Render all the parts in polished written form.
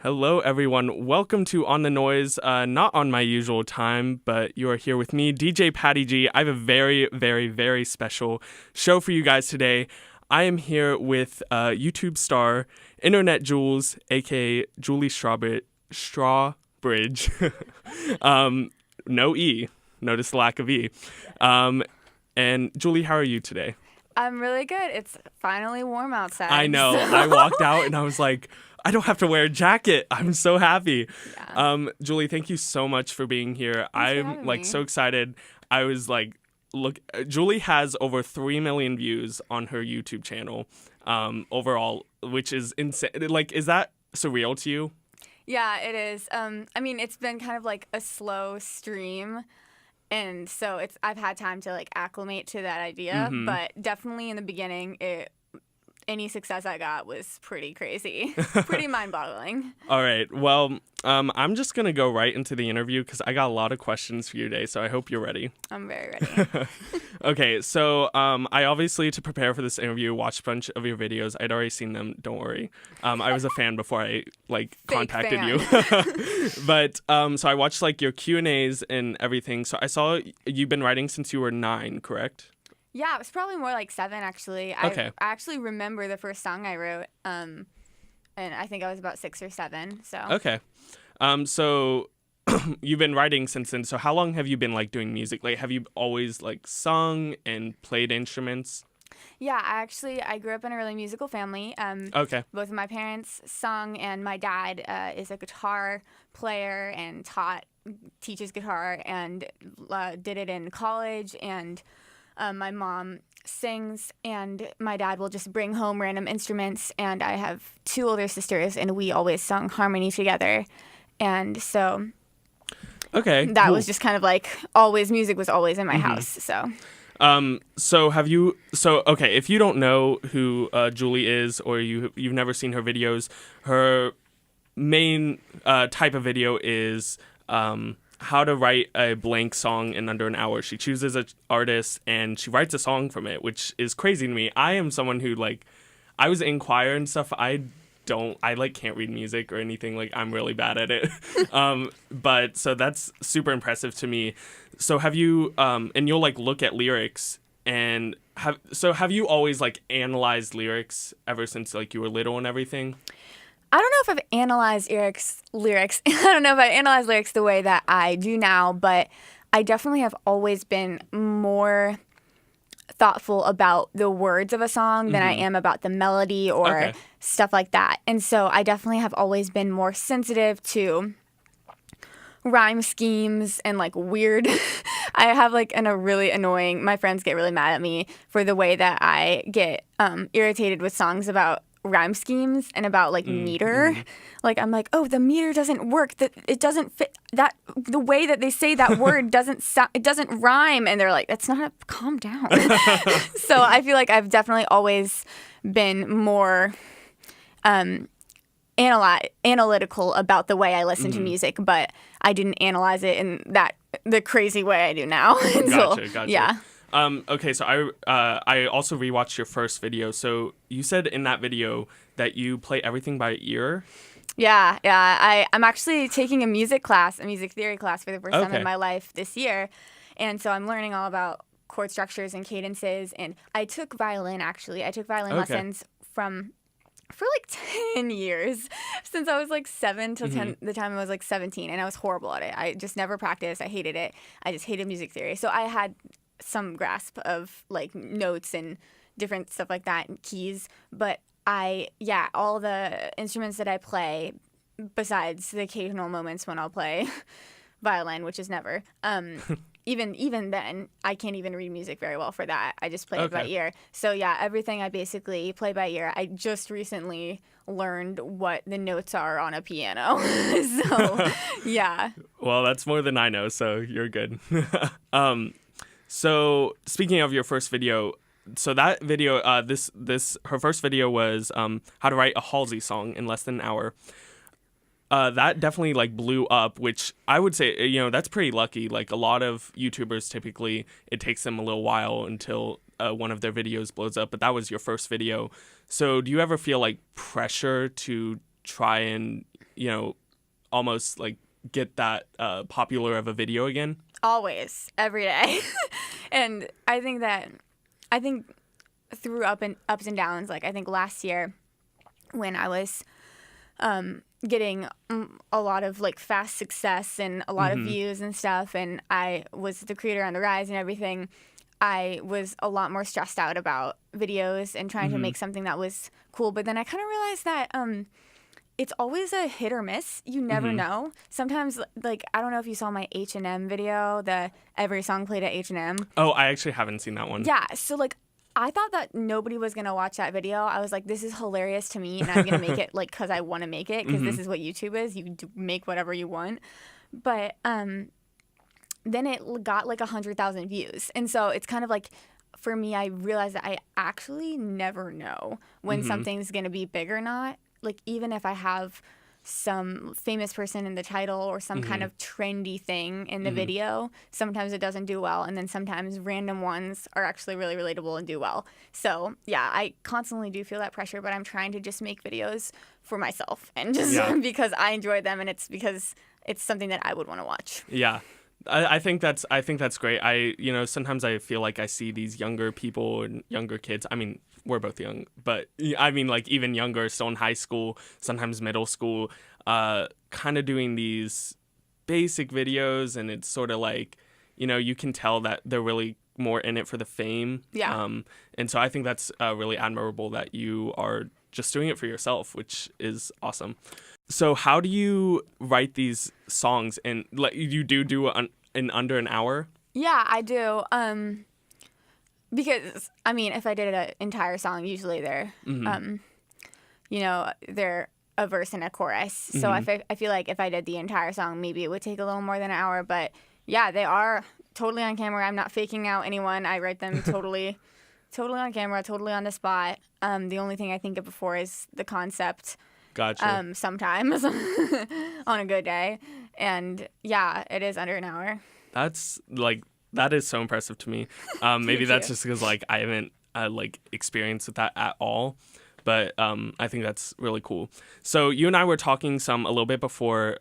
Hello, everyone. Welcome to On the Noise. Not on my usual time, but you are here with me, DJ Patty G. I have a very, very, very special show for you guys today. I am here with YouTube star Internet Jules, aka Juli Strawbridge. No E. Notice the lack of E. And Julie, how are you today? I'm really good. It's finally warm outside. I know. So. I walked out and I was like, I don't have to wear a jacket. I'm so happy. Yeah. Julie, thank you so much for being here. I'm like so excited. I was like, look, Julie has over 3 million views on her YouTube channel overall, which is insane. Like, is that surreal to you? Yeah, it is. I mean, it's been kind of like a slow stream. And so I've had time to like acclimate to that idea. Mm-hmm. But definitely in the beginning, any success I got was pretty crazy, pretty mind-boggling. All right. Well, I'm just going to go right into the interview because I got a lot of questions for you today, so I hope you're ready. I'm very ready. Okay. So I obviously, to prepare for this interview, watched a bunch of your videos. I'd already seen them. Don't worry. I was a fan before I contacted you. But so I watched like your Q&As and everything. So I saw you've been writing since you were 9, correct? Yeah, it was probably more like 7, actually. Okay. I actually remember the first song I wrote, and I think I was about 6 or 7. So. Okay. So you've been writing since then. So how long have you been like doing music? Like, have you always like sung and played instruments? Yeah, I grew up in a really musical family. Okay. Both of my parents sung, and my dad is a guitar player and teaches guitar and did it in college. And my mom sings, and my dad will just bring home random instruments. And I have 2 older sisters, and we always sung harmony together. And so that was just kind of like music was always in my house. So. Okay, if you don't know who Julie is, or you've never seen her videos, her main type of video is how to write a blank song in under an hour. She chooses an artist and she writes a song from it, which is crazy to me. I am someone who I was in choir and stuff. I can't read music or anything. Like, I'm really bad at it. But so that's super impressive to me. So have you, and you'll look at lyrics and have you always analyzed lyrics ever since you were little and everything? I don't know if I've analyzed lyrics. I don't know if I analyze lyrics the way that I do now, but I definitely have always been more thoughtful about the words of a song than I am about the melody or stuff like that. And so I definitely have always been more sensitive to rhyme schemes and weird. I have a really annoying, my friends get really mad at me for the way that I get irritated with songs about rhyme schemes and about meter. I'm like, oh, the meter doesn't work, that it doesn't fit, that the way that they say that word doesn't it doesn't rhyme, and they're like, that's not calm down. So I feel like I've definitely always been more analytical about the way I listen to music, but I didn't analyze it in the crazy way I do now. Gotcha. Yeah. Okay, so I also rewatched your first video. So you said in that video that you play everything by ear. Yeah. I'm actually taking a music theory class for the first time in my life this year. And so I'm learning all about chord structures and cadences. And I took violin, actually. I took violin lessons for 10 years, since I was 7 till 10, the time I was 17. And I was horrible at it. I just never practiced. I hated it. I just hated music theory. So I had some grasp of notes and different stuff like that and keys, but all the instruments that I play, besides the occasional moments when I'll play violin, which is never, even then I can't even read music very well for that. I just play it by ear. So everything I basically play by ear. I just recently learned what the notes are on a piano. So yeah. Well, that's more than I know, so you're good. So speaking of your first video, so that video, her first video was how to write a Halsey song in less than an hour. That definitely blew up, which I would say, that's pretty lucky. A lot of YouTubers, typically it takes them a little while until one of their videos blows up, but that was your first video. So do you ever feel pressure to try and almost like get that popular of a video again? Always, every day. And I think through ups and downs, like I think last year when I was getting a lot of like fast success and a lot of views and stuff, and I was the creator on the rise and everything, I was a lot more stressed out about videos and trying to make something that was cool. But then I kind of realized that it's always a hit or miss. You never know. Sometimes, like, I don't know if you saw my H&M video, the every song played at H&M. Oh, I actually haven't seen that one. Yeah, so like I thought that nobody was going to watch that video. I was like, this is hilarious to me, and I'm going to make it like because I want to make it, because this is what YouTube is. You make whatever you want. But then it got like 100,000 views. And so it's kind of like, for me, I realized that I actually never know when something's going to be big or not. Like, even if I have some famous person in the title or some kind of trendy thing in the video, sometimes it doesn't do well, and then sometimes random ones are actually really relatable and do well. So yeah, I constantly do feel that pressure, but I'm trying to just make videos for myself and just because I enjoy them, and it's because it's something that I would want to watch. Yeah. I think that's great. Sometimes I feel like I see these younger people and younger kids. I mean, we're both young, but I mean, like, even younger, still in high school, sometimes middle school, kind of doing these basic videos, and it's sort of like, you can tell that they're really more in it for the fame. Yeah. And so I think that's really admirable that you are just doing it for yourself, which is awesome. So how do you write these songs? And you do in under an hour? Yeah, I do. Because I mean, if I did an entire song, usually they're a verse and a chorus. So I feel like if I did the entire song, maybe it would take a little more than an hour. But yeah, they are totally on camera. I'm not faking out anyone. I write them totally on camera, totally on the spot. The only thing I think of before is the concept. Gotcha. Sometimes on a good day. And yeah, it is under an hour. That is so impressive to me. Maybe that's just because like I haven't experienced with that at all. But I think that's really cool. So you and I were talking a little bit before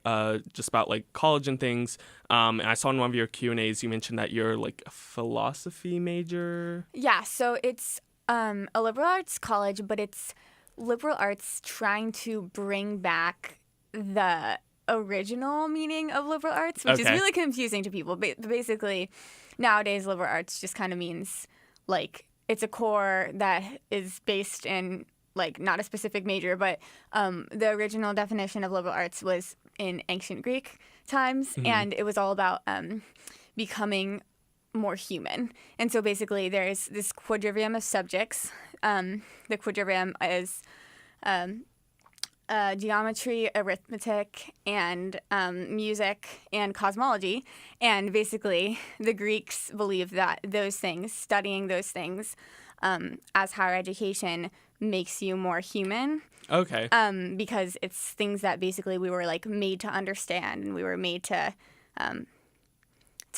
just about like college and things. And I saw in one of your Q&As you mentioned that you're like a philosophy major. Yeah, so it's a liberal arts college, but it's liberal arts trying to bring back the original meaning of liberal arts, which is really confusing to people. Basically, nowadays liberal arts just kind of means like it's a core that is based in like not a specific major, but the original definition of liberal arts was in ancient Greek times, and it was all about becoming more human. And so basically there's this quadrivium of subjects. The quadrivium is geometry, arithmetic, and music and cosmology. And basically the Greeks believed that studying those things as higher education makes you more human. Okay. Because it's things that basically we were like made to understand, and we were made to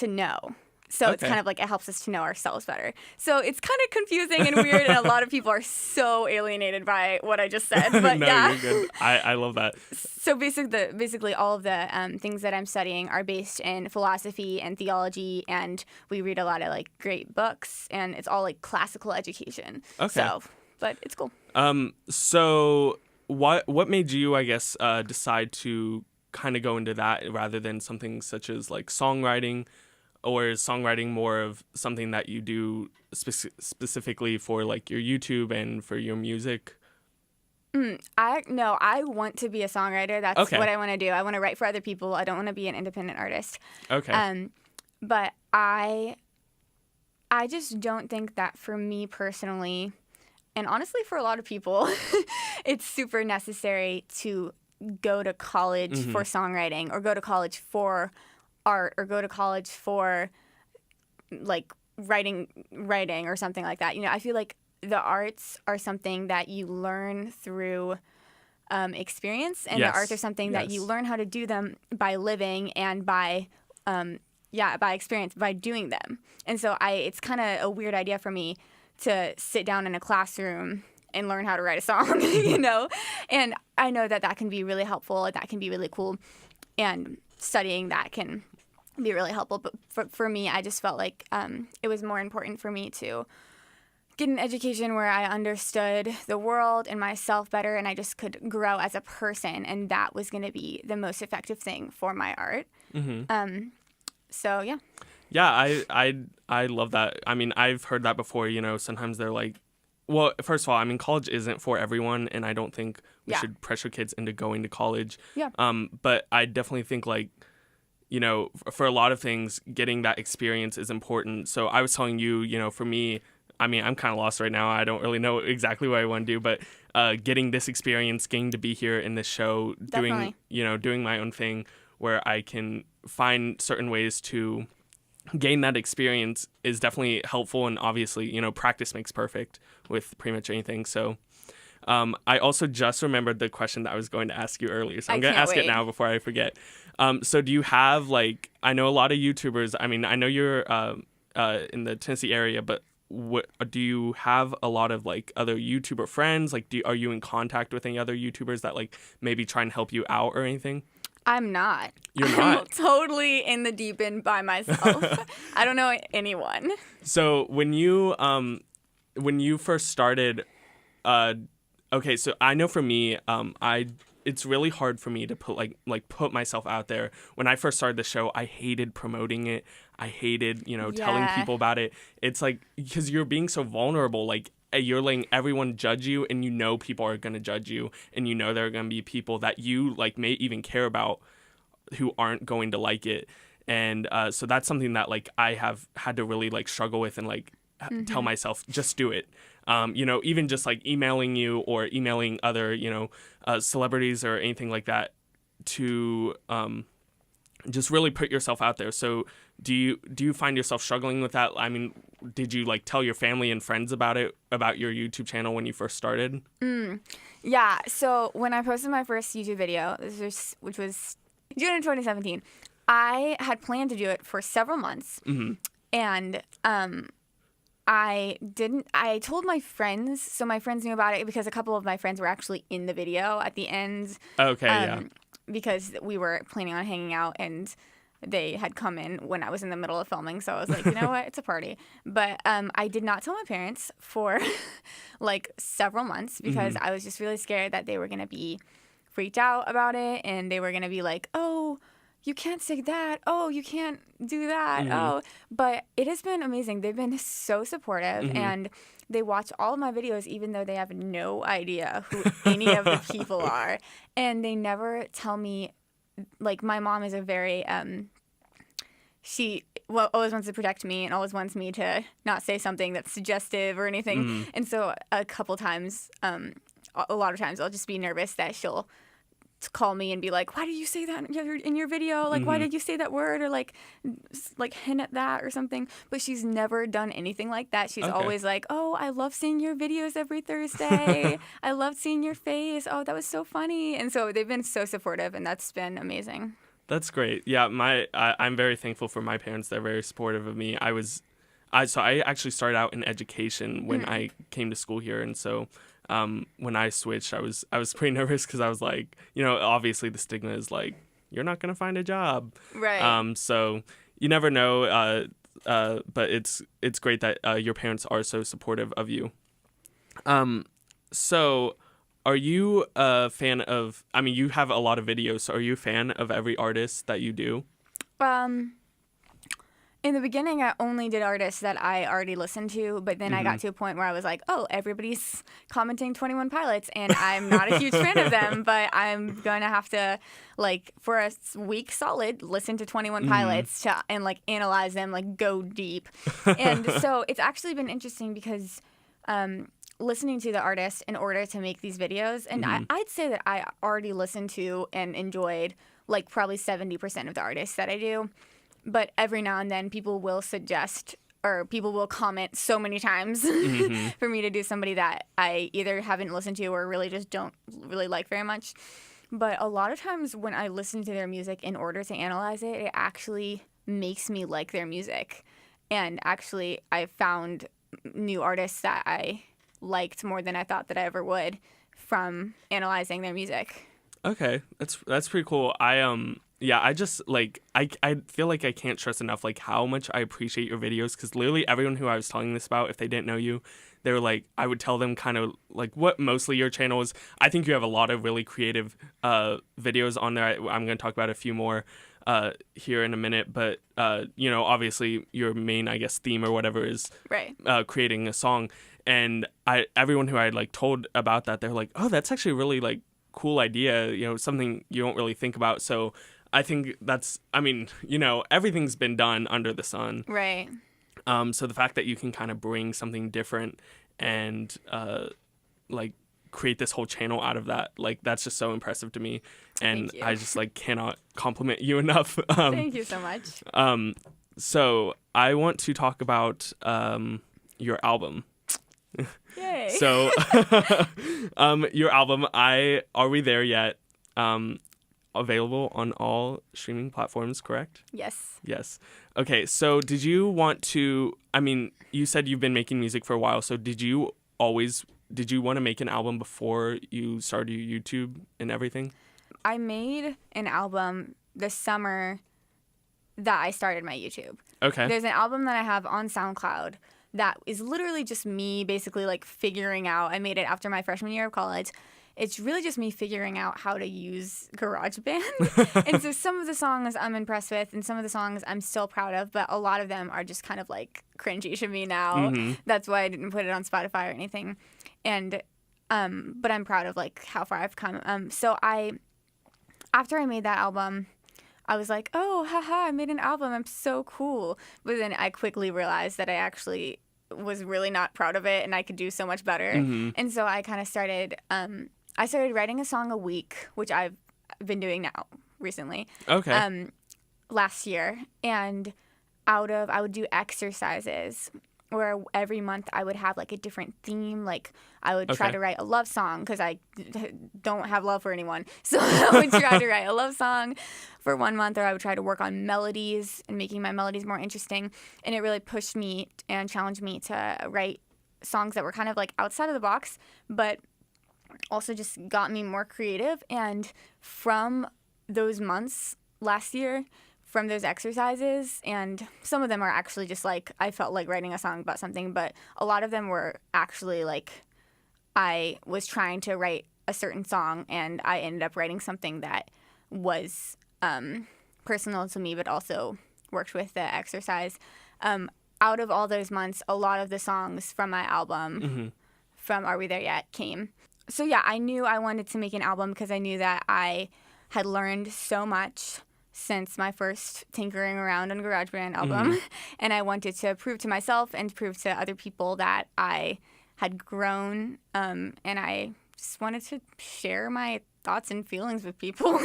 know. So it's kind of like it helps us to know ourselves better. So it's kind of confusing and weird, and a lot of people are so alienated by what I just said. But no, yeah, you're good. I love that. So basically all of the things that I'm studying are based in philosophy and theology, and we read a lot of like great books, and it's all like classical education. Okay. So, but it's cool. So what made you, I guess, decide to kind of go into that rather than something such as like songwriting? Or is songwriting more of something that you do specifically for like your YouTube and for your music? I want to be a songwriter. That's what I want to do. I want to write for other people. I don't want to be an independent artist. Okay. But I just don't think that for me personally, and honestly for a lot of people, it's super necessary to go to college for songwriting, or go to college for art, or go to college for like writing or something like that. I feel like the arts are something that you learn through experience, and the arts are something that you learn how to do them by living and by experience, by doing them. And so it's kind of a weird idea for me to sit down in a classroom and learn how to write a song, you know? And I know that can be really helpful, that can be really cool, and studying that can be really helpful. But for me, I just felt like it was more important for me to get an education where I understood the world and myself better, and I just could grow as a person, and that was going to be the most effective thing for my art. So yeah. Yeah, I love that. I mean, I've heard that before, you know, sometimes they're like, well, first of all, I mean, college isn't for everyone, and I don't think we should pressure kids into going to college. Yeah. But I definitely think, like, you know, for a lot of things, getting that experience is important. So I was telling you, you know, for me, I mean, I'm kind of lost right now. I don't really know exactly what I want to do, but getting this experience, getting to be here in this show, Definitely. doing my own thing where I can find certain ways to gain that experience is definitely helpful. And obviously, you know, practice makes perfect with pretty much anything. So I also just remembered the question that I was going to ask you earlier. So I'm going to ask it now before I forget. So do you have, like, I know a lot of YouTubers. I mean, I know you're in the Tennessee area, but do you have a lot of, like, other YouTuber friends? Like, are you in contact with any other YouTubers that, like, maybe try and help you out or anything? I'm not. You're not? I'm totally in the deep end by myself. I don't know anyone. So when you first started, okay, so I know for me, it's really hard for me to put myself out there. When I first started the show, I hated promoting it. I hated, you know, telling people about it. It's like, because you're being so vulnerable, like, you're letting everyone judge you, and you know people are going to judge you, and you know there are going to be people that you, like, may even care about who aren't going to like it. And so that's something that, like, I have had to really, like, struggle with and, like, tell myself, just do it. You know, even just, like, emailing you or emailing other, you know, celebrities or anything like that to just really put yourself out there. So do you find yourself struggling with that? I mean, did you, like, tell your family and friends about it, about your YouTube channel when you first started? Yeah. So when I posted my first YouTube video, which was June of 2017, I had planned to do it for several months. And I told my friends, so my friends knew about it because a couple of my friends were actually in the video at the end. Okay, yeah. Because we were planning on hanging out, and they had come in when I was in the middle of filming, so I was like, you know what, it's a party. But I did not tell my parents for like several months because I was just really scared that they were going to be freaked out about it, and they were going to be like, oh, you can't say that. Oh, you can't do that. Oh, but it has been amazing. They've been so supportive, and they watch all of my videos, even though they have no idea who any of the people are. And they never tell me, like, my mom is a very, she always wants to protect me and always wants me to not say something that's suggestive or anything. And so a lot of times I'll just be nervous that she'll call me and be like, why did you say that in your video? Like, why did you say that word? Or like hint at that or something. But she's never done anything like that. She's always like, oh, I love seeing your videos every Thursday. I love seeing your face. Oh, that was so funny. And so they've been so supportive, and that's been amazing. That's great. Yeah, I'm very thankful for my parents. They're very supportive of me. So I actually started out in education when I came to school here, and so when I switched, I was pretty nervous because I was like, you know, obviously the stigma is like, you're not gonna find a job, right? So you never know, but it's great that your parents are so supportive of you. So are you a fan of? I mean, you have a lot of videos. So are you a fan of every artist that you do? In the beginning, I only did artists that I already listened to, but then I got to a point where I was like, oh, everybody's commenting 21 Pilots, and I'm not a huge fan of them, but I'm going to have to, like, for a week solid, listen to 21 Pilots and, like, analyze them, like, go deep. And so it's actually been interesting because listening to the artist in order to make these videos, and I'd say that I already listened to and enjoyed, like, probably 70% of the artists that I do. But every now and then people will suggest or people will comment so many times for me to do somebody that I either haven't listened to or really just don't really like very much. But a lot of times when I listen to their music in order to analyze it, it actually makes me like their music. And actually, I found new artists that I liked more than I thought that I ever would from analyzing their music. Okay, that's pretty cool. I just like I feel like I can't stress enough like how much I appreciate your videos, because literally everyone who I was telling this about, if they didn't know you, they were like, I would tell them kind of like what mostly your channel is. I think you have a lot of really creative videos on there. I'm going to talk about a few more here in a minute, but obviously your main, I guess, theme or whatever is right. Creating a song. And everyone who I like told about that, they're like, oh, that's actually really like cool idea, something you don't really think about. So I think everything's been done under the sun. Right. So the fact that you can kind of bring something different and like create this whole channel out of that, like that's just so impressive to me. And I just like cannot compliment you enough. Thank you so much. So I want to talk about your album. Yay. So your album, Are We There Yet? Available on all streaming platforms, correct? Yes. Okay, so did you want to, you said you've been making music for a while, so did you want to make an album before you started your YouTube and everything? I made an album the summer that I started my YouTube. Okay. There's an album that I have on SoundCloud that is literally just me basically like figuring out. I made it after my freshman year of college. It's really just me figuring out how to use GarageBand. And so some of the songs I'm impressed with and some of the songs I'm still proud of, but a lot of them are just kind of like cringy to me now. Mm-hmm. That's why I didn't put it on Spotify or anything. And but I'm proud of like how far I've come. After I made that album, I was like, oh, haha, I made an album. I'm so cool. But then I quickly realized that I actually was really not proud of it and I could do so much better. Mm-hmm. And so I kind of started writing a song a week, which I've been doing now recently. Okay. Last year. And I would do exercises where every month I would have like a different theme. Like I would try to write a love song because I don't have love for anyone. So I would try to write a love song for 1 month, or I would try to work on melodies and making my melodies more interesting. And it really pushed me and challenged me to write songs that were kind of like outside of the box, but also just got me more creative. And from those months last year, from those exercises, and some of them are actually just like I felt like writing a song about something, but a lot of them were actually like I was trying to write a certain song and I ended up writing something that was personal to me but also worked with the exercise. Out of all those months, a lot of the songs from my album, mm-hmm. from Are We There Yet, came. So yeah, I knew I wanted to make an album because I knew that I had learned so much since my first tinkering around on GarageBand album. Mm-hmm. And I wanted to prove to myself and prove to other people that I had grown. And I just wanted to share my thoughts and feelings with people.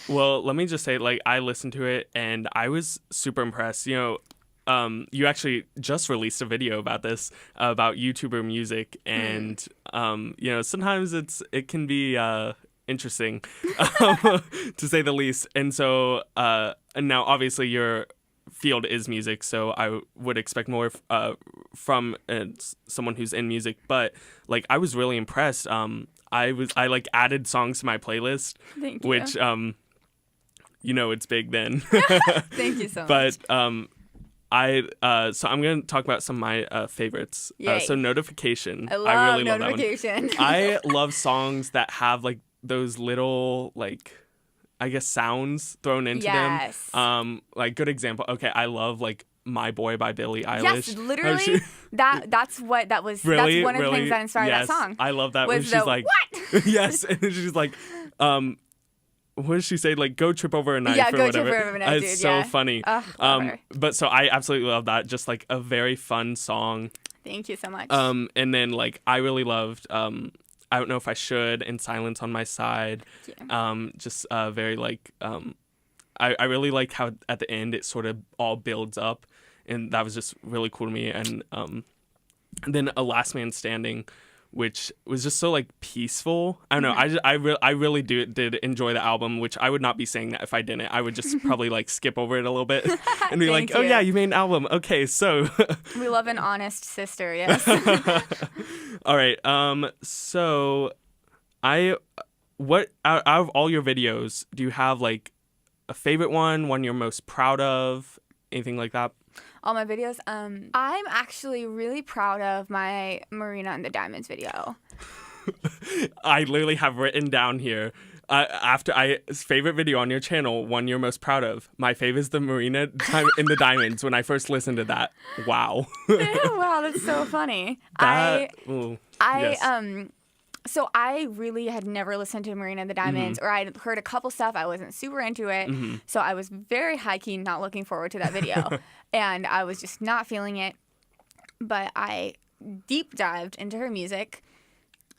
Well, let me just say, like, I listened to it and I was super impressed. You actually just released a video about this, about YouTuber music. And, sometimes it can be interesting, to say the least. And so and now obviously your field is music, so I would expect more from someone who's in music. But like I was really impressed. I like added songs to my playlist. Thank you. Which it's big then. Thank you so much. But so I'm gonna talk about some of my favorites. So Notification. I really love Notification. That one. I love songs that have like those little like I guess sounds thrown into them. Like good example. Okay, I love like My Boy by Billie Eilish. Yes, literally. That's what that was. Really? That's one of the things that inspired that song. I love that when she's like, what? Yes, and she's like, what does she say? Like, go trip over a knife or whatever. Trip over a knife, It's so funny. But so I absolutely love that. Just like a very fun song. Thank you so much. And then like I really loved I Don't Know If I Should and Silence on My Side. Yeah. Just very like I really liked how at the end it sort of all builds up, and that was just really cool to me. And then A Last Man Standing which was just so like peaceful. I don't know. I really did enjoy the album, which I would not be saying that if I didn't. I would just probably like skip over it a little bit and be like, oh yeah, you made an album. Okay, so we love an honest sister. Yes. All right. So what out of all your videos, do you have like a favorite one you're most proud of, anything like that? All my videos. I'm actually really proud of my Marina and the Diamonds video. I literally have written down here favorite video on your channel, one you're most proud of. My favorite is the Marina in the Diamonds. When I first listened to that, wow. Wow, that's so funny. So I really had never listened to Marina and the Diamonds, or I'd heard a couple stuff. I wasn't super into it. So I was very high-key not looking forward to that video. And I was just not feeling it. But I deep dived into her music,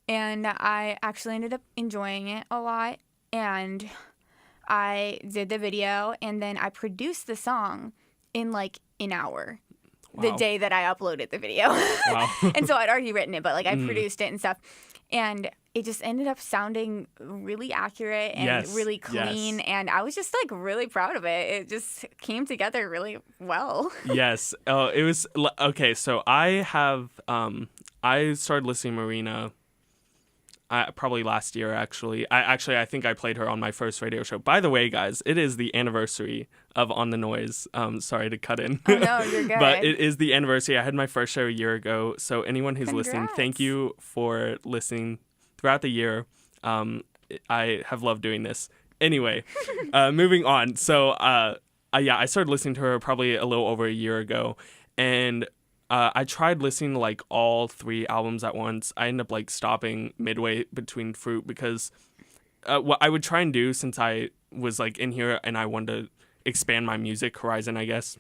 and I actually ended up enjoying it a lot. And I did the video, and then I produced the song in like an hour. Wow. The day that I uploaded the video. Wow. And so I'd already written it, but like I produced it and stuff. And it just ended up sounding really accurate and really clean. Yes. And I was just like really proud of it. It just came together really well. Yes. Oh, it was okay. So I started listening to Marina probably last year, actually. I think I played her on my first radio show. By the way, guys, it is the anniversary of On the Noise. Sorry to cut in. Oh, no, you're good. But it is the anniversary. I had my first show a year ago. So anyone who's listening, thank you for listening throughout the year. I have loved doing this. Anyway, moving on. So, I started listening to her probably a little over a year ago. And I tried listening to like all 3 albums at once. I ended up like stopping midway between Fruit because what I would try and do, since I was like in here and I wanted to expand my music horizon, I guess,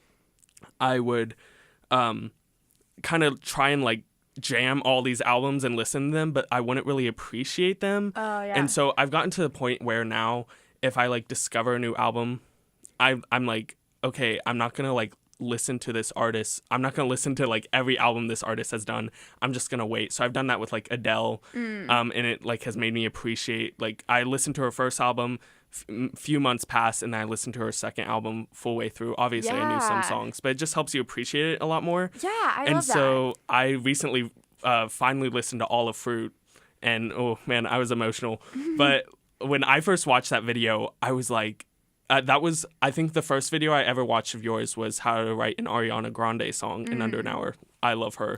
I would kind of try and like jam all these albums and listen to them, but I wouldn't really appreciate them. Oh, yeah. And so I've gotten to the point where now if I like discover a new album, I'm like, okay, I'm not gonna like listen to this artist. I'm not gonna listen to like every album this artist has done. I'm just gonna wait. So I've done that with like Adele, and it like has made me appreciate. Like I listened to her first album, few months passed, and then I listened to her second album full way through. Obviously, I knew some songs, but it just helps you appreciate it a lot more. Yeah, I love that. And so I recently finally listened to all of Fruit, and oh man, I was emotional. But when I first watched that video, I was like. I think the first video I ever watched of yours was how to write an Ariana Grande song in under an hour. I love her.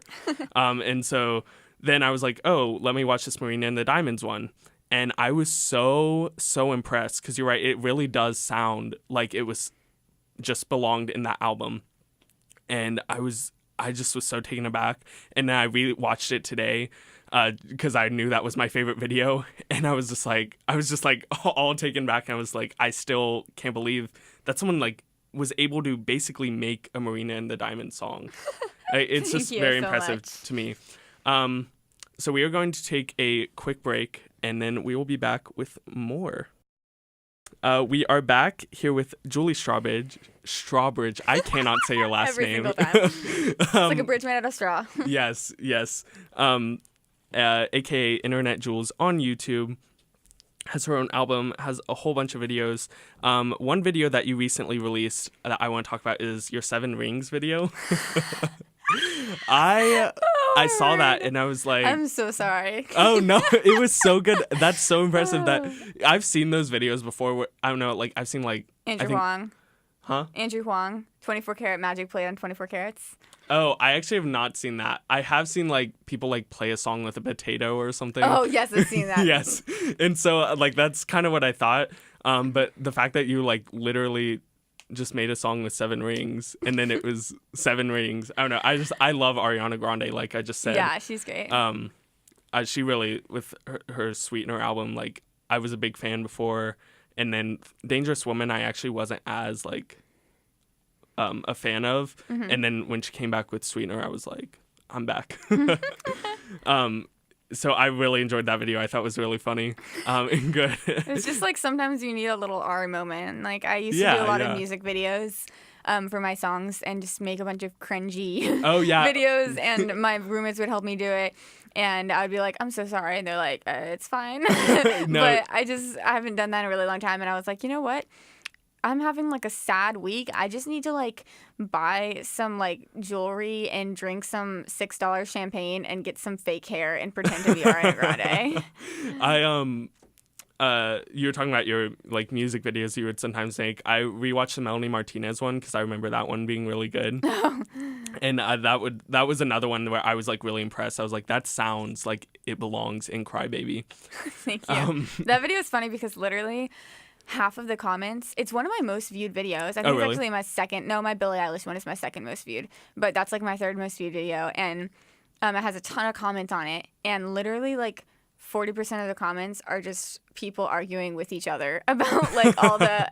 And so then I was like, oh, let me watch this Marina and the Diamonds one. And I was so impressed because you're right. It really does sound like it was just belonged in that album. And I just was so taken aback. And then I rewatched it today because I knew that was my favorite video. And I was just like all taken back. And I was like, I still can't believe that someone like was able to basically make a Marina and the Diamond song. It's just very impressive to me. So we are going to take a quick break, and then we will be back with more. We are back here with Juli Strawbridge. I cannot say your last name. Every single time. It's like a bridge made out of straw. Yes. AKA Internet Jules on YouTube. Has her own album, has a whole bunch of videos. One video that you recently released that I want to talk about is your 7 Rings video. I saw that and I was like, I'm so sorry. Oh no, it was so good. That's so impressive that I've seen those videos before. Where, I don't know, like I've seen like Andrew Huang. Huh? Andrew Huang, 24 karat magic played on 24 carats. Oh, I actually have not seen that. I have seen like people like play a song with a potato or something. Oh yes, I've seen that. Yes, and so like that's kind of what I thought. But the fact that you like literally just made a song with 7 rings and then it was 7 rings. I don't know. I love Ariana Grande. Like I just said. Yeah, she's great. She really with her Sweetener album. Like I was a big fan before, and then Dangerous Woman I actually wasn't as like. A fan of, and then when she came back with Sweetener, I was like, I'm back. So I really enjoyed that video. I thought it was really funny and good. It's just like sometimes you need a little R moment. Like I used to do a lot of music videos for my songs and just make a bunch of cringy videos, and my roommates would help me do it. and I'd be like, I'm so sorry, and they're like, it's fine. No. But I haven't done that in a really long time, and I was like, you know what? I'm having like a sad week. I just need to like buy some like jewelry and drink some $6 champagne and get some fake hair and pretend to be Ariana Grande. You were talking about your like music videos you would sometimes make. I rewatched the Melanie Martinez one because I remember that one being really good. And that was another one where I was like really impressed. I was like, that sounds like it belongs in Cry Baby. Thank you. That video is funny because literally half of the comments, it's one of my most viewed videos. I think really? It's actually my second. No, my Billie Eilish one is my second most viewed, but that's like my third most viewed video, and it has a ton of comments on it, and literally like 40% of the comments are just people arguing with each other about like all the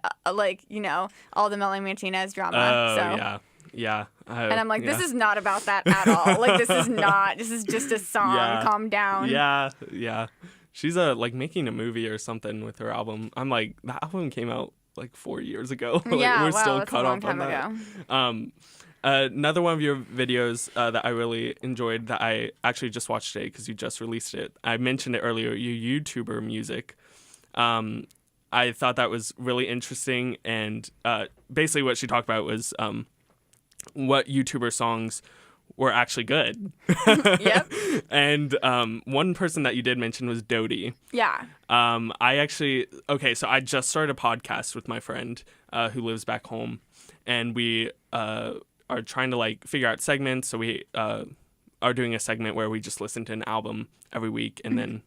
all the Melanie Martinez drama. So yeah. And I'm like, this is not about that at all. Like, this is just a song. Yeah. Calm down. Yeah. She's like making a movie or something with her album. I'm like, the album came out like 4 years ago. Like, yeah, we're still that's caught a long up time on that. ago. Another one of your videos that I really enjoyed that I actually just watched today because you just released it. I mentioned it earlier, your YouTuber music. I thought that was really interesting, and basically what she talked about was what YouTuber songs were actually good. Yep. And one person that you did mention was Dodie. Yeah. So I just started a podcast with my friend who lives back home, and we are trying to like figure out segments. So we are doing a segment where we just listen to an album every week and then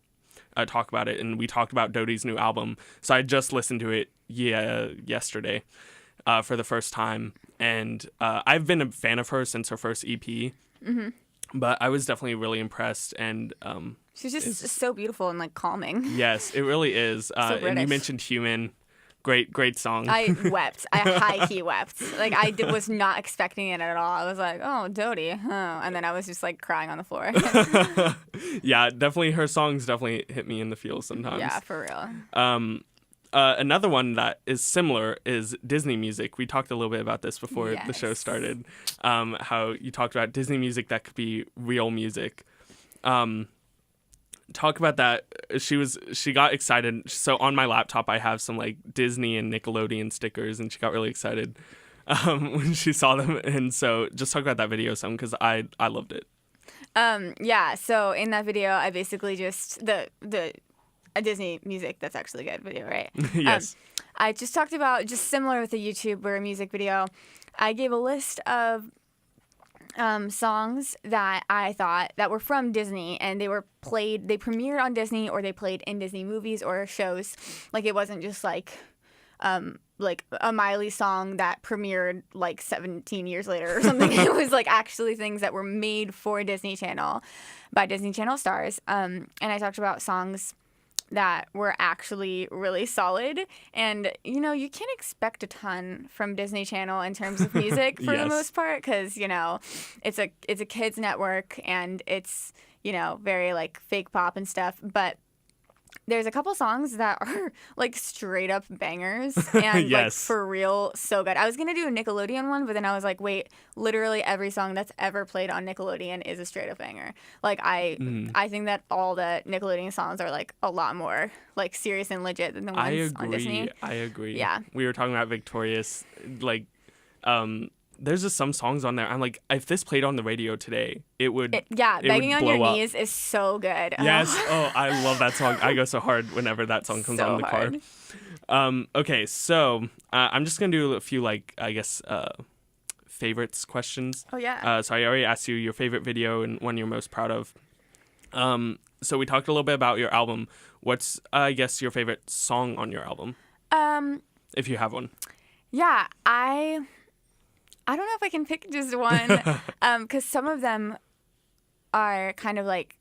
talk about it. And we talked about Dodie's new album. So I just listened to it yesterday for the first time. And I've been a fan of her since her first EP. Mm-hmm. But I was definitely really impressed. And she's just so beautiful and like calming. Yes, it really is. And you mentioned Human. Great song. I wept. I high-key wept. Like, I was not expecting it at all. I was like, oh, Dodie. Oh. And then I was just, like, crying on the floor. Yeah, definitely. Her songs definitely hit me in the feels sometimes. Yeah, for real. Another one that is similar is Disney music. We talked a little bit about this before the show started, how you talked about Disney music that could be real music. Talk about that. She got excited. So on my laptop, I have some like Disney and Nickelodeon stickers, and she got really excited when she saw them. And so just talk about that video some because I loved it. Yeah. So in that video, I basically just a Disney music that's actually good video, right? Yes. I just talked about just similar with the YouTuber music video. I gave a list of songs that I thought that were from Disney, and they premiered on Disney, or they played in Disney movies or shows. Like, it wasn't just like a Miley song that premiered like 17 years later or something. It was like actually things that were made for Disney Channel by Disney Channel stars. And I talked about songs that were actually really solid, and you can't expect a ton from Disney Channel in terms of music for the most part, because it's a kids network, and it's very like fake pop and stuff, but there's a couple songs that are like straight up bangers and like for real so good. I was gonna do a Nickelodeon one, but then I was like, wait, literally every song that's ever played on Nickelodeon is a straight up banger. Like I think that all the Nickelodeon songs are like a lot more like serious and legit than the ones on Disney. I agree. Yeah. We were talking about Victorious, like there's just some songs on there. I'm like, if this played on the radio today, it would. Begging on Your up. Knees is so good. Yes. Oh, I love that song. I go so hard whenever that song comes on in the car. Okay, so I'm just gonna do a few like favorites questions. Oh yeah. So I already asked you your favorite video and one you're most proud of. So we talked a little bit about your album. What's I guess your favorite song on your album? If you have one. Yeah, I don't know if I can pick just one, because some of them are kind of like,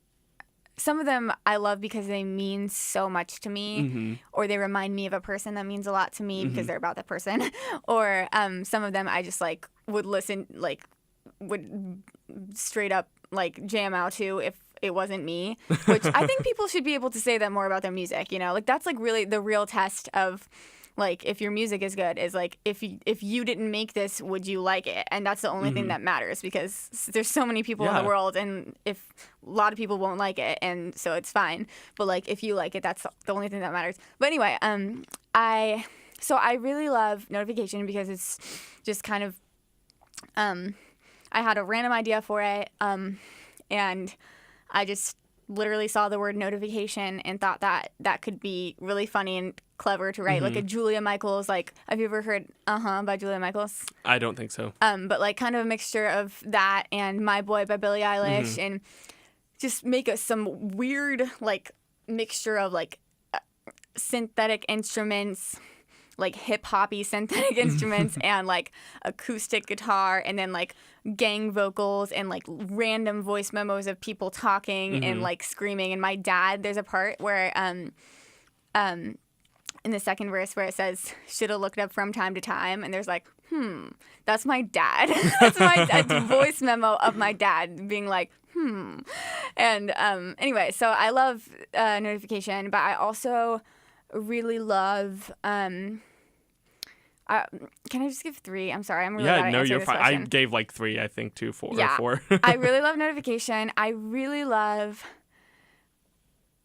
some of them I love because they mean so much to me, or they remind me of a person that means a lot to me because they're about that person, or some of them I just like would straight up like jam out to if it wasn't me, which I think people should be able to say that more about their music, like that's like really the real test of like if your music is good is like if you didn't make this, would you like it? And that's the only thing that matters, because there's so many people in the world, and if a lot of people won't like it, and so it's fine. But like if you like it, that's the only thing that matters. But anyway, I really love Notification because it's just kind of I had a random idea for it, and I just literally saw the word notification and thought that could be really funny and clever to write, like a Julia Michaels, like, have you ever heard by Julia Michaels? I don't think so. But like kind of a mixture of that and My Boy by Billie Eilish, and just make some weird like mixture of like synthetic instruments, like hip-hoppy synthetic instruments and like acoustic guitar, and then like gang vocals and like random voice memos of people talking and like screaming. And my dad, there's a part where in the second verse where it says shoulda looked up from time to time, and there's like that's my dad. That's my voice memo of my dad being like and anyway, so I love Notification, but I also really love can I just give 3? I'm sorry, I'm really bad at answering this question. I gave like 3, I think, too, 4 yeah. or 4. I really love Notification. I really love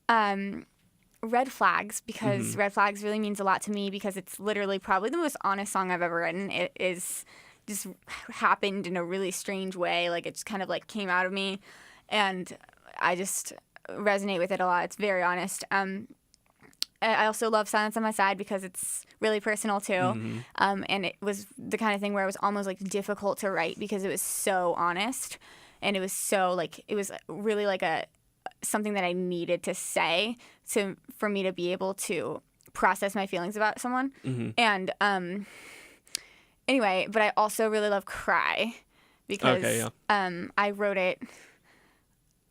Red Flags, because Red Flags really means a lot to me, because it's literally probably the most honest song I've ever written. It is just happened in a really strange way, like it just kind of like came out of me, and I just resonate with it a lot. It's very honest. I also love Silence on My Side because it's really personal too. And it was the kind of thing where it was almost like difficult to write because it was so honest, and it was so like, it was really like something that I needed to say for me to be able to process my feelings about someone. And anyway, but I also really love Cry because I wrote it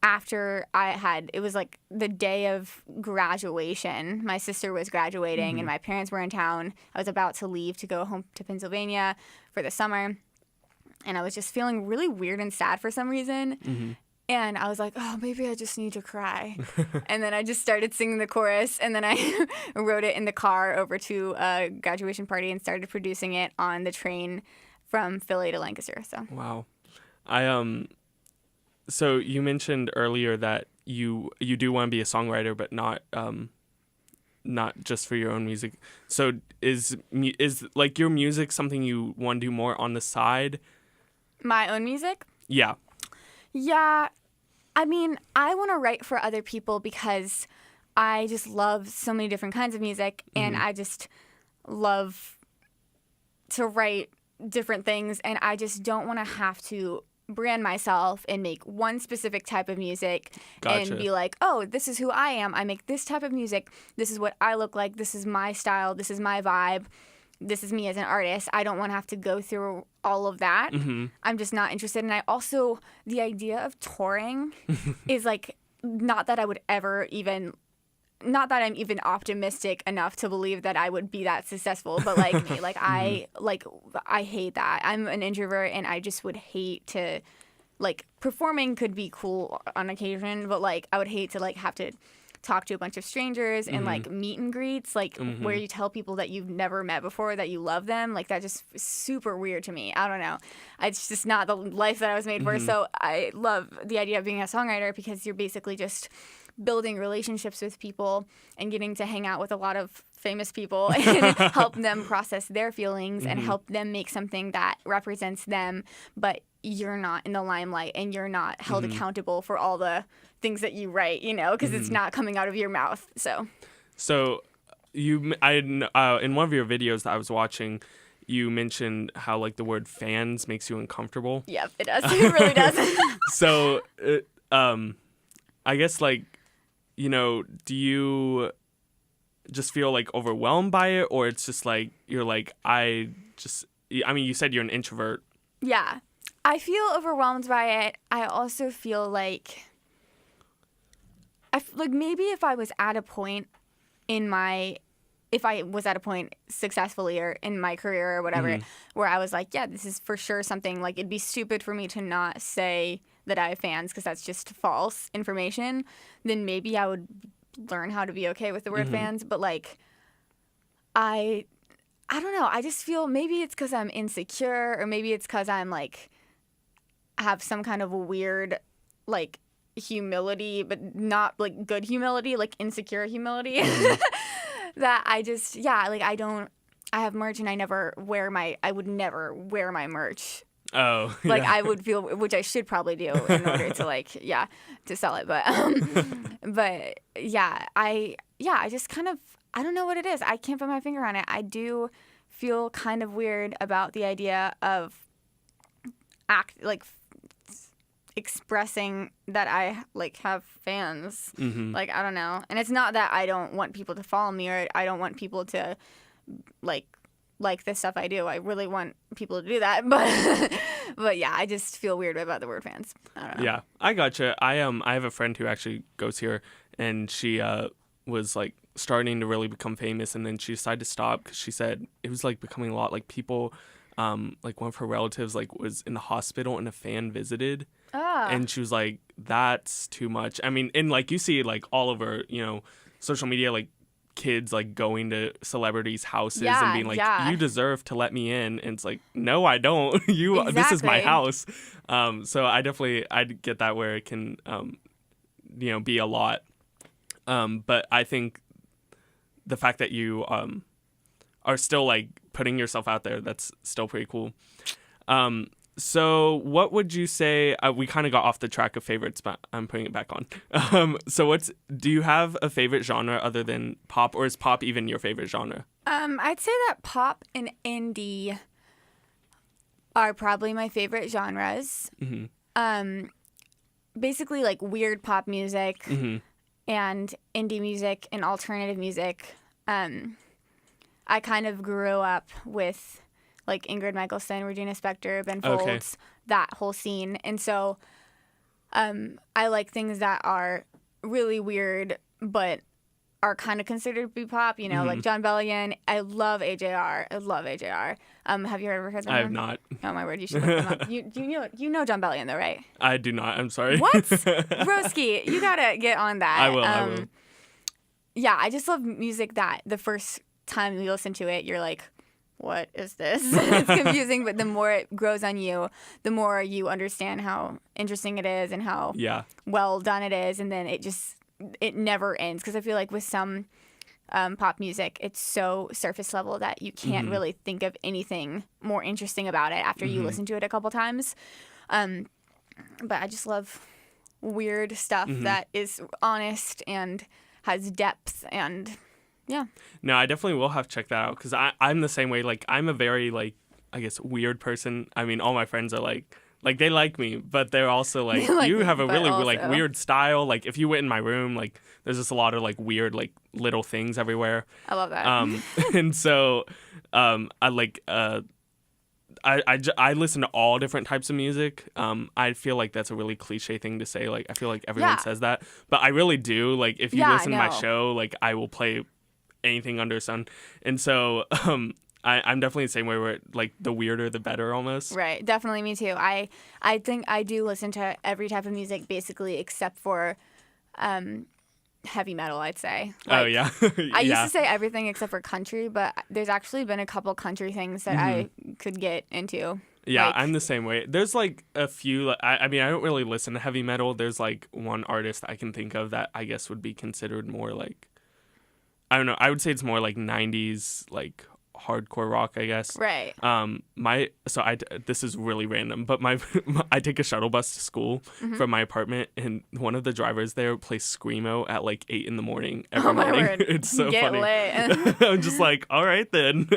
after it was like the day of graduation. My sister was graduating and my parents were in town. I was about to leave to go home to Pennsylvania for the summer, and I was just feeling really weird and sad for some reason. And I was like, oh, maybe I just need to cry. And then I just started singing the chorus, and then I wrote it in the car over to a graduation party and started producing it on the train from Philly to Lancaster. So wow. So you mentioned earlier that you do want to be a songwriter, but not just for your own music. So is like your music something you want to do more on the side? My own music? Yeah. Yeah. I mean, I want to write for other people because I just love so many different kinds of music, and I just love to write different things, and I just don't want to have to brand myself and make one specific type of music and be like, oh, this is who I am. I make this type of music. This is what I look like. This is my style. This is my vibe. This is me as an artist. I don't want to have to go through all of that. I'm just not interested. And I also, the idea of touring is like, not that I would ever even, not that I'm even optimistic enough to believe that I would be that successful, but like, I hate that. I'm an introvert, and I just would hate to, like, performing could be cool on occasion, but like, I would hate to like have to talk to a bunch of strangers and like meet and greets, like where you tell people that you've never met before that you love them. Like, that just is super weird to me. I don't know. It's just not the life that I was made for. So I love the idea of being a songwriter because you're basically just building relationships with people and getting to hang out with a lot of famous people and help them process their feelings and help them make something that represents them, but you're not in the limelight and you're not held accountable for all the things that you write, you know, because it's not coming out of your mouth. So in one of your videos that I was watching, you mentioned how like the word fans makes you uncomfortable. Yep, it does. It really does. So I guess, like, you know, do you just feel like overwhelmed by it, or it's just like you're like, I mean, you said you're an introvert. Yeah, I feel overwhelmed by it. I also feel like maybe if I was at a point successfully or in my career or whatever, where I was like, yeah, this is for sure something, like, it'd be stupid for me to not say that I have fans because that's just false information, then maybe I would learn how to be okay with the word fans. But like, I I don't know. I just feel maybe it's because I'm insecure, or maybe it's because I'm like have some kind of a weird like humility, but not like good humility, like insecure humility. That I just like I have merch and I would never wear my merch. Oh, like yeah. I would feel, which I should probably do in order to like to sell it, but I just kind of, I don't know what it is. I can't put my finger on it. I do feel kind of weird about the idea of expressing that I like have fans. Like, I don't know. And it's not that I don't want people to follow me, or I don't want people to like the stuff I do. I really want people to do that, but yeah, I just feel weird about the word fans. I don't know. Yeah, I gotcha. I have a friend who actually goes here, and she was like starting to really become famous, and then she decided to stop because she said it was like becoming a lot. Like people, like one of her relatives like was in the hospital and a fan visited, and she was like, "That's too much." I mean, and like you see like all over social media, like kids like going to celebrities' houses and being like, "You deserve to let me in," and it's like, "No, I don't. Exactly. This is my house." So I'd get that where it can be a lot, but I think the fact that you are still like putting yourself out there, that's still pretty cool. So what would you say, we kind of got off the track of favorites, but I'm putting it back on. So do you have a favorite genre other than pop, or is pop even your favorite genre? I'd say that pop and indie are probably my favorite genres. Basically like weird pop music and indie music and alternative music. I kind of grew up with like Ingrid Michaelson, Regina Spektor, Ben Folds, that whole scene. And so I like things that are really weird but are kind of considered to be pop, like John Bellion. I love AJR. Have you ever heard them? I have not. Oh my word, you should look them up. You know John Bellion though, right? I do not. I'm sorry. What? Broski, you gotta get on that. I will. Yeah, I just love music that the first time you listen to it, you're like, what is this? It's confusing, but the more it grows on you, the more you understand how interesting it is and how well done it is. And then it never ends. Because I feel like with some pop music, it's so surface level that you can't really think of anything more interesting about it after you listen to it a couple times. But I just love weird stuff that is honest and has depth and... Yeah. No, I definitely will have to check that out because I'm the same way. Like, I'm a very, like, I guess, weird person. I mean, all my friends are like they like me, but they're also like, you have a really, like, weird style. Like, if you went in my room, like, there's just a lot of, like, weird, like, little things everywhere. I love that. And so, I like, I listen to all different types of music. I feel like that's a really cliche thing to say. Like, I feel like everyone says that, but I really do. Like, if you listen to my show, like, I will play anything under the sun. And so I'm definitely the same way where like the weirder the better almost. Right. Definitely me too. I think I do listen to every type of music basically except for heavy metal, I'd say. Like, oh yeah. I used to say everything except for country, but there's actually been a couple country things that I could get into. Yeah, like, I'm the same way. There's like a few, I mean, I don't really listen to heavy metal. There's like one artist I can think of that I guess would be considered more like, I don't know. I would say it's more like 90s, like hardcore rock, I guess. Right. This is really random, but I take a shuttle bus to school from my apartment, and one of the drivers there plays screamo at like 8 in the morning every morning. Word. It's so Get funny. Lit. I'm just like, all right then.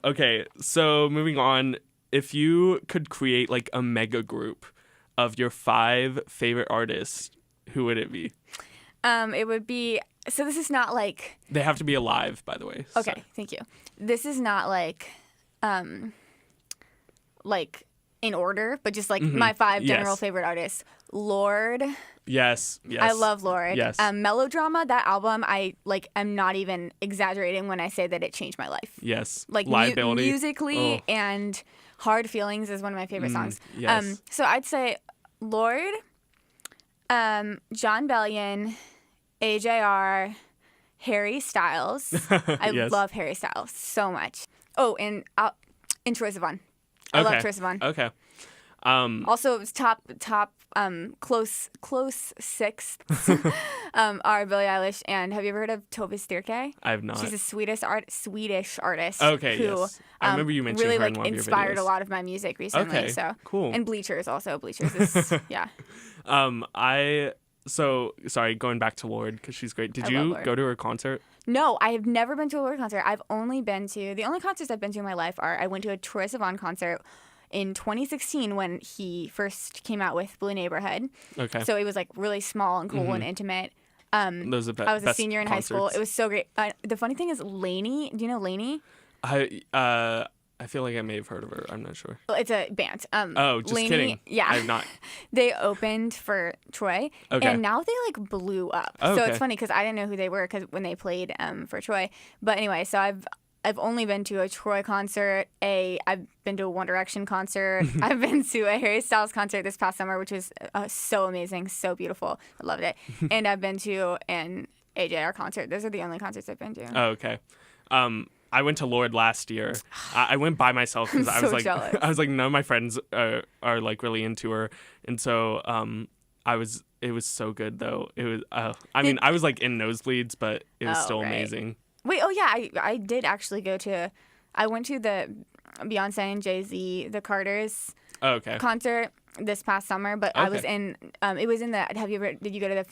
Okay, so moving on. If you could create like a mega group of your 5 favorite artists, who would it be? It would be... So this is not like... They have to be alive, by the way. Okay, so. Thank you. This is not like in order, but just like my 5 general favorite artists. Lorde. Yes. I love Lorde. Yes. Melodrama, that album, I like. I'm not even exaggerating when I say that it changed my life. Yes. Like musically and Hard Feelings is one of my favorite songs. Yes. So I'd say Lorde, John Bellion, AJR, Harry Styles. I Yes. love Harry Styles so much. Oh, and Troye Sivan. I love Troye Sivan. Okay. Also, it was top close sixth are Billie Eilish and have you ever heard of Tove Styrke? I have not. She's a Swedish artist. Okay, who, yes. I remember you mentioning really her in one of your inspired videos. a lot of my music recently. Okay, So cool. And Bleachers also. Bleachers is yeah. Sorry, going back to Lorde because she's great. Did I you love Lorde. go to her concert? No, I have never been to a Lorde concert. The only concerts I've been to in my life are I went to a Troye Sivan concert in 2016 when he first came out with Blue Neighborhood. Okay. So it was like really small and cool and intimate. Those are I was a best senior in high school. concerts. It was so great. The funny thing is Lainey. Do you know Lainey? I feel like I may have heard of her. I'm not sure. Well, it's a band. Oh, just Lainey, kidding. Yeah. I've not. They opened for Troy, Okay. and now they like blew up. Oh, so okay. it's funny because I didn't know who they were when they played for Troy. But anyway, so I've only been to a Troy concert. I've been to a One Direction concert. I've been to a Harry Styles concert this past summer, which was so amazing, so beautiful. I loved it. And I've been to an AJR concert. Those are the only concerts I've been to. Oh, okay. I went to Lorde last year. I went by myself because I was so like, jealous. I was like, none of my friends are like really into her, and so It was so good though. It was. I mean, I was like in nosebleeds, but it was still right. amazing. Wait, oh yeah, I did actually go to. I went to the Beyonce and Jay-Z, the Carters concert this past summer, but I was in. It was in the. Did you go to the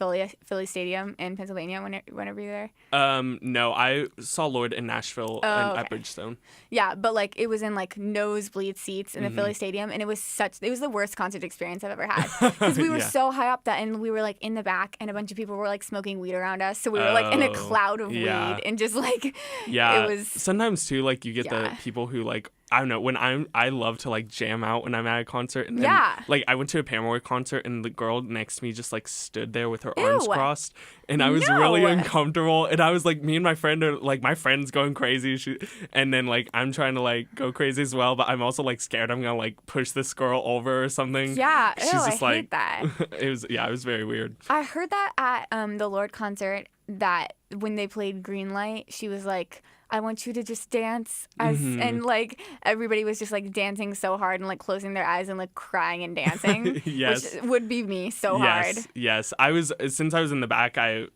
Philly Stadium in Pennsylvania whenever you were there? No, I saw Lorde in Nashville and at Bridgestone. Yeah, but like it was in like nosebleed seats in the Philly Stadium, and it was the worst concert experience I've ever had because we were so high up and we were like in the back, and a bunch of people were like smoking weed around us, so we were like in a cloud of weed and just like it was. Sometimes too, like you get the people who like. I don't know, when I love to like jam out when I'm at a concert, and then like I went to a Paramore concert and the girl next to me just like stood there with her arms crossed, and I was really uncomfortable, and I was like, me and my friend are like, my friend's going crazy, and then like I'm trying to like go crazy as well, but I'm also like scared I'm gonna like push this girl over or something. Yeah, she's just I like hate that. it was very weird. I heard that at the Lorde concert that when they played Greenlight, she was like, I want you to just dance and like everybody was just like dancing so hard and like closing their eyes and like crying and dancing. Yes. Which would be me so hard. Yes. Since I was in the back, I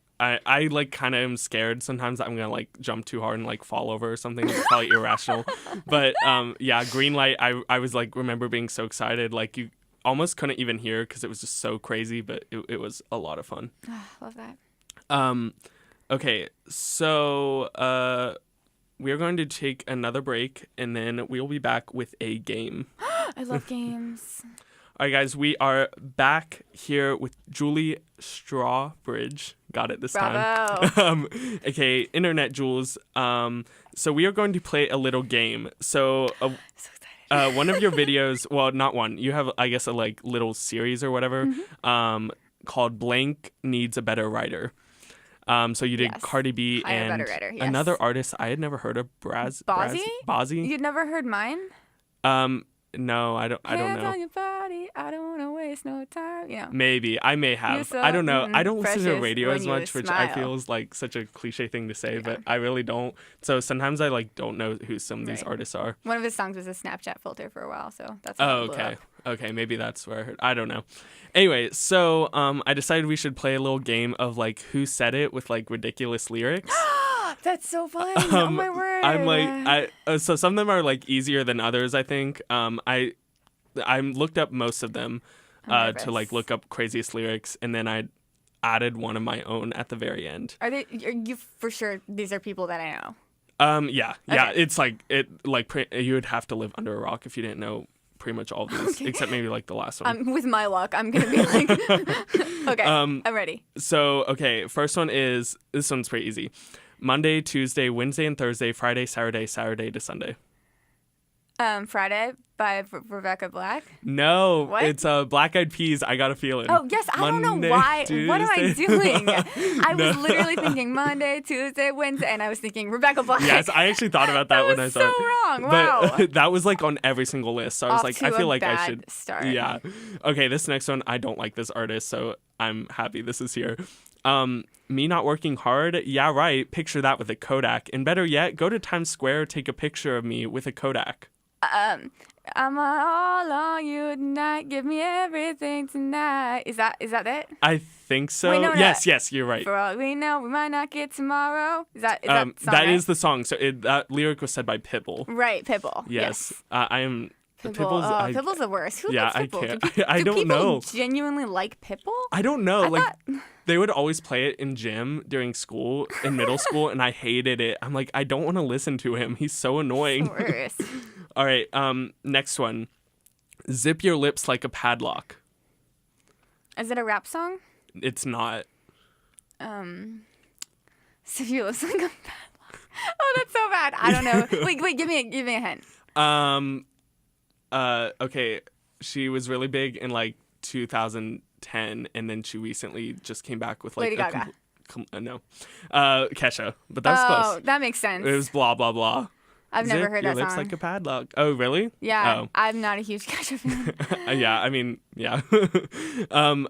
like kind of am scared sometimes that I'm gonna like jump too hard and like fall over or something. It's probably irrational. But Greenlight, I was like remember being so excited, like you almost couldn't even hear because it was just so crazy, but it was a lot of fun. Love that. Okay, so we are going to take another break, and then we'll be back with a game. I love games. All right, guys, we are back here with Juli Strawbridge. Got it this time. Okay, Internet Jules. So we are going to play a little game. So, so excited. One of your videos, well, not one. You have, I guess, a like little series or whatever, called "Blank Needs a Better Writer." So you did Cardi B and another artist I had never heard of, Bozzy? You'd never heard mine? No, I don't Hands know. on your body, I don't want to waste no time. You know. Maybe I may have. So, I don't know. I don't listen to precious radio as when you much, which smile. I feel is like such a cliche thing to say, but I really don't. So sometimes I like don't know who some of these artists are. One of his songs was a Snapchat filter for a while, so that's. Oh, okay. Okay, maybe that's where I heard. I don't know. Anyway, so I decided we should play a little game of like who said it with like ridiculous lyrics. That's so fun. Oh my word. I'm like so some of them are like easier than others, I think. I looked up most of them to like look up craziest lyrics, and then I added one of my own at the very end. Are you for sure these are people that I know? Yeah. It's like you would have to live under a rock if you didn't know pretty much all of these, except maybe like the last one. With my luck, I'm gonna be like, okay, I'm ready. So okay, first one is this one's pretty easy. Monday, Tuesday, Wednesday, and Thursday, Friday, Saturday to Sunday. Friday by Rebecca Black. No, what? It's Black Eyed Peas. I got a feeling. Oh yes, I don't know why. Tuesday. What am I doing? I was literally thinking Monday, Tuesday, Wednesday, and I was thinking Rebecca Black. Yes, I actually thought about that when I saw so it. Wrong. Wow. But that was like on every single list, so I was like, I feel like I should start. Yeah. Okay, this next one, I don't like this artist, so I'm happy this is here. Me not working hard? Yeah, right. Picture that with a Kodak. And better yet, go to Times Square, take a picture of me with a Kodak. I'm all on you tonight. Give me everything tonight. Is that it? I think so. Wait, no, yes, you're right. For all we know, we might not get tomorrow. Is that song, that right? is the song. So that lyric was said by Pitbull. Right, Pitbull. Yes. I am... Pitbull. Pitbull's the worst. Who likes Pitbull? I can't. I don't know. Do people genuinely like Pitbull? I don't know. They would always play it in gym during school, in middle school, and I hated it. I'm like, I don't want to listen to him. He's so annoying. The worst. All right, next one. Zip your lips like a padlock. Is it a rap song? It's not. Zip your lips like a padlock. Oh, that's so bad. I don't know. Wait, give me a hint. Okay, she was really big in like 2010, and then she recently just came back with like Lady Gaga. Kesha, but that's close. Oh, that makes sense. It was blah blah blah. I've never heard that song. Your lips like a padlock. Oh, really? Yeah, oh. I'm not a huge Kesha fan. Yeah, I mean, yeah.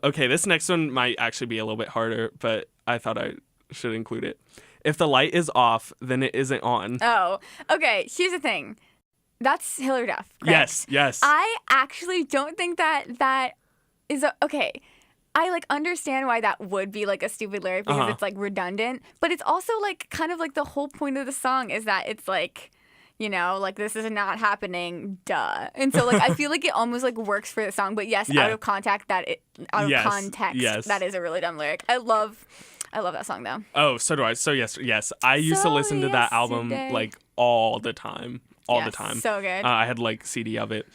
Okay, this next one might actually be a little bit harder, but I thought I should include it. If the light is off, then it isn't on. Oh, okay. Here's the thing. That's Hilary Duff. Correct? Yes. I actually don't think that is okay. I understand why that would be like a stupid lyric because it's like redundant, but it's also like kind of like the whole point of the song is that it's like, this is not happening, duh. And so I feel like it almost like works for the song, but yes, out of context, that is a really dumb lyric. I love that song though. Oh, so do I. So yes. I used to listen to that album like all the time. All the time. So good. I had like CD of it.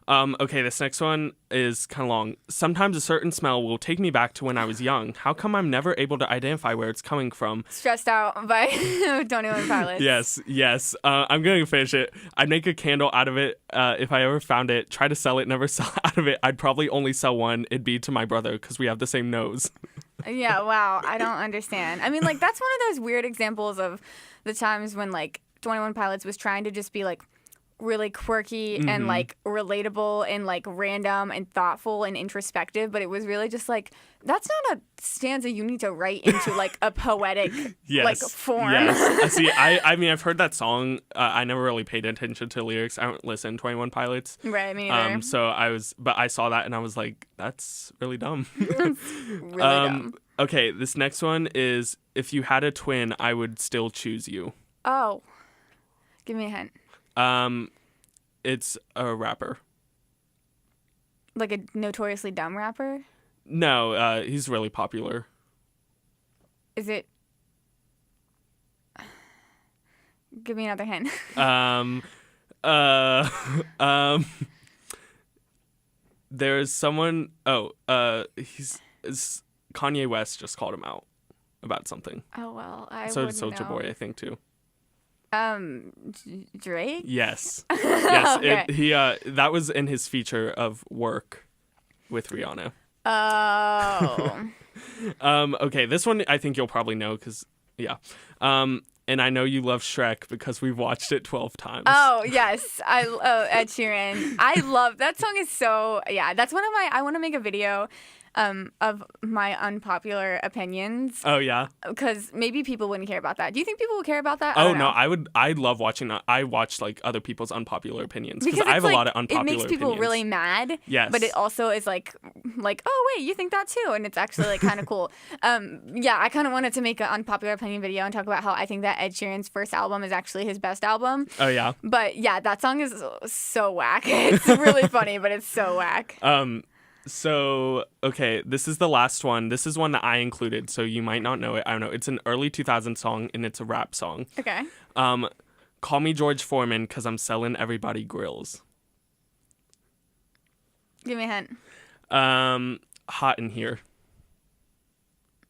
Okay, this next one is kind of long. Sometimes a certain smell will take me back to when I was young. How come I'm never able to identify where it's coming from? Stressed Out by 21 Pilots. Yes. I'm going to finish it. I'd make a candle out of it if I ever found it. Try to sell it, never sell out of it. I'd probably only sell one. It'd be to my brother because we have the same nose. Yeah, wow. I don't understand. I mean, that's one of those weird examples of the times when 21 Pilots was trying to just be really quirky and relatable and random and thoughtful and introspective, but it was really just that's not a stanza you need to write into a poetic form. Yes. See, I mean, I've heard that song. I never really paid attention to lyrics. I don't listen to 21 Pilots. Right, me neither. But I saw that and I was like, that's really dumb. Really dumb. Okay, this next one is, if you had a twin, I would still choose you. Oh. Give me a hint. It's a rapper. Like a notoriously dumb rapper? No, he's really popular. Is it? Give me another hint. There's someone. It's Kanye West just called him out about something. Oh well, so did Soulja Boy, I think too. Drake? Yes. Yes. Okay. That was in his feature of Work with Rihanna. Oh. Okay, this one I think you'll probably know because, yeah. And I know you love Shrek because we've watched it 12 times. Oh, yes. Ed Sheeran. I love that song. Is so, yeah, that's one of I want to make a video of my unpopular opinions. Oh, yeah? Because maybe people wouldn't care about that. Do you think people will care about that? Oh, no, I love watching that. I watch other people's unpopolar opinions because I have a lot of unpopular opinions. It makes people really mad. Yes. But it also is like, oh, wait, you think that too? And it's actually kind of cool. Yeah, I kind of wanted to make an unpopular opinion video and talk about how I think that Ed Sheeran's first album is actually his best album. Oh, yeah? But yeah, that song is so whack. It's really funny, but it's so whack. So, okay, this is the last one. This is one that I included, so you might not know it. I don't know. It's an early 2000s song, and it's a rap song. Okay. Call me George Foreman, because I'm selling everybody grills. Give me a hint. Hot in Here.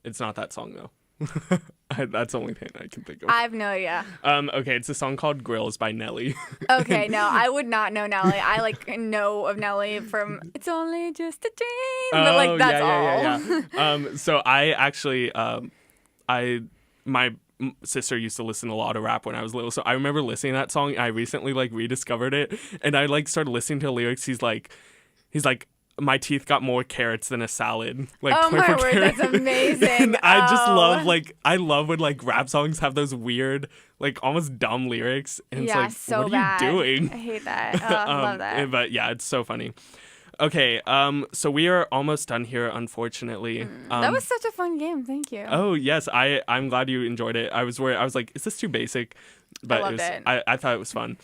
It's not that song, though. That's the only thing I can think of. I have no idea. Okay, it's a song called Grills by Nelly. Okay, no, I would not know Nelly. I know of Nelly from It's Only Just a Dream, but that's all. Yeah. So I actually, my sister used to listen to a lot of rap when I was little, so I remember listening to that song. I recently rediscovered it, and I started listening to the lyrics. He's like, my teeth got more carrots than a salad. Like, oh my 24 word, carats. that's amazing. And I just love, like, I love when, like, rap songs have those weird, like, almost dumb lyrics. And yeah, it's like, so what bad. are you doing? I hate that. Oh, I love that. But yeah, it's so funny. Okay, so we are almost done here, unfortunately. That was such a fun game. Thank you. Oh, yes, I'm glad you enjoyed it. I was worried. I was like, is this too basic? But I loved it. I thought it was fun.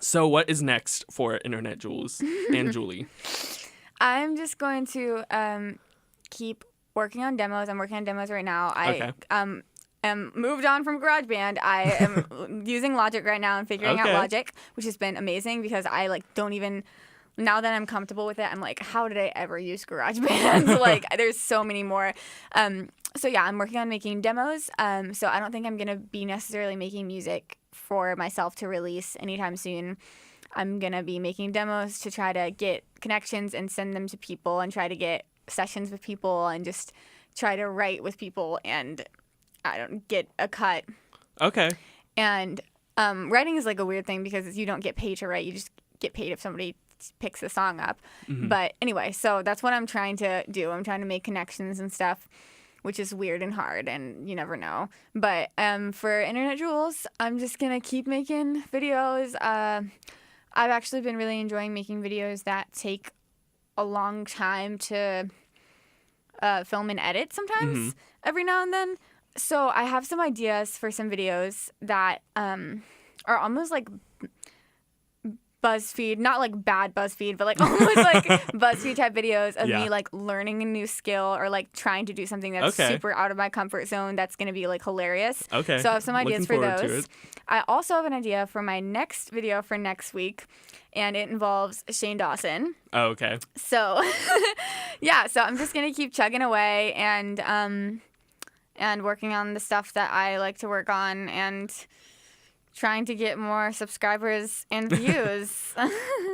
So what is next for Internet Jules and Juli? I'm just going to keep working on demos. I'm working on demos right now. I am moved on from GarageBand. I am using Logic right now and figuring out Logic, which has been amazing because I like don't even. Now that I'm comfortable with it, I'm like, how did I ever use GarageBand? Like, there's so many more. So yeah, I'm working on making demos. So I don't think I'm gonna be necessarily making music for myself to release anytime soon. I'm gonna be making demos to try to get connections and send them to people and try to get sessions with people and just try to write with people and get a cut. Okay. And writing is like a weird thing because you don't get paid to write. You just get paid if somebody picks the song up. Mm-hmm. But anyway, so that's what I'm trying to do. I'm trying to make connections and stuff, which is weird and hard, and you never know. But for Internet Jules, I'm just going to keep making videos. I've actually been really enjoying making videos that take a long time to film and edit sometimes, every now and then. So I have some ideas for some videos that are almost like BuzzFeed, not like bad BuzzFeed, but like almost like BuzzFeed type videos of me like learning a new skill or like trying to do something that's super out of my comfort zone that's going to be like hilarious. Okay. So I have some ideas for those. I also have an idea for my next video for next week, and it involves Shane Dawson. Oh, okay. So yeah, so I'm just going to keep chugging away and working on the stuff that I like to work on and trying to get more subscribers and views.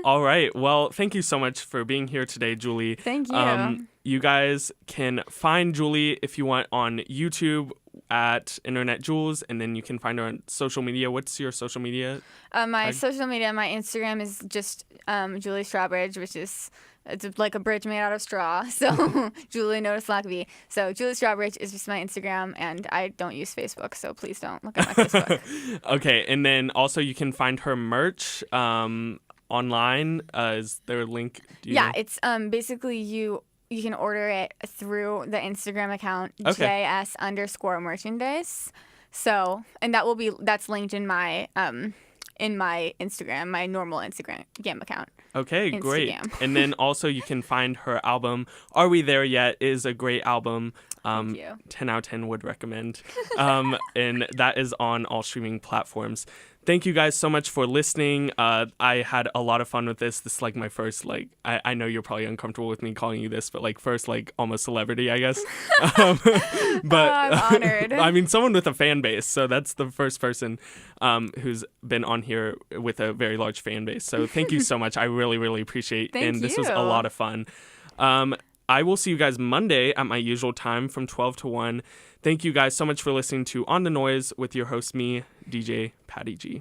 All right. Well, thank you so much for being here today, Juli. Thank you. You guys can find Juli if you want on YouTube at Internet Jules, and then you can find her on social media. What's your social media? My social media, my Instagram is just Juli Strawbridge, which is it's like a bridge made out of straw. So Juli, no Slackaby. So Juli Strawbridge is just my Instagram, and I don't use Facebook, so please don't look at my Facebook. Okay, and then also you can find her merch online. Is there a link? It's basically you can order it through the Instagram account JS_merchandise. So, and that's linked in my Instagram, my normal Instagram account. Okay, great. And then also you can find her album, Are We There Yet? Is a great album. Thank you. 10 out of 10 would recommend. And that is on all streaming platforms. Thank you guys so much for listening. I had a lot of fun with this. This is like my first, like, I know you're probably uncomfortable with me calling you this, but like first, like almost celebrity, I guess. But I'm honored. I mean, someone with a fan base. So that's the first person who's been on here with a very large fan base. So thank you so much. I really, really appreciate it. And this was a lot of fun. I will see you guys Monday at my usual time from 12 to 1. Thank you guys so much for listening to On the Noise with your host, me, DJ Patty G.